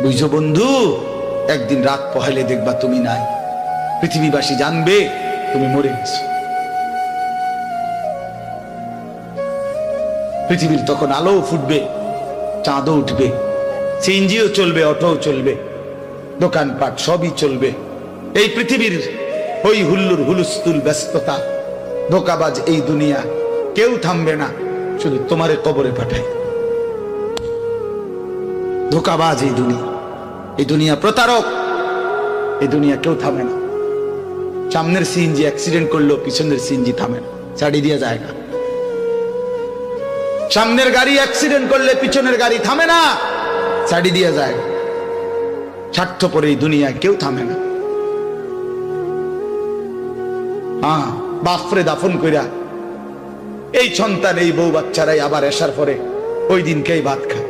বুঝছো বন্ধু, একদিন রাত পহেলে দেখবা তুমি নাই, পৃথিবীবাসী জানবে তুমি মরে গেছো। পৃথিবীর তখন আলো ফুটবে, চাঁদও উঠবে, সিএনজিও চলবে, অটোও চলবে, দোকানপাট সবই চলবে। এই পৃথিবীর হই হুল্লুর হুলুস্থুল ব্যস্ততা, ধোকাবাজ এই দুনিয়া, কেউ থামবে না, শুধু তোমারে কবরে পাঠায়। ধোকাবাজ এই দুনিয়া প্রতারক, এই দুনিয়া কেউ থামে না। সামনের সিএনজি অ্যাক্সিডেন্ট করলো, পিছনের সিএনজি থামে না, ছাড়ি দিয়ে জায়গা। সামনের গাড়ি অ্যাক্সিডেন্ট করলে পিছনের গাড়ি থামে না, ছাড়ি দিয়ে যায়। স্বার্থপর এই দুনিয়া কেউ থামে না। হ্যাঁ, বাপরে দাফন কইরা এই সন্তান, এই বউ বাচ্চারাই আবার এসার পরে ওই দিনকেই ভাত খায়।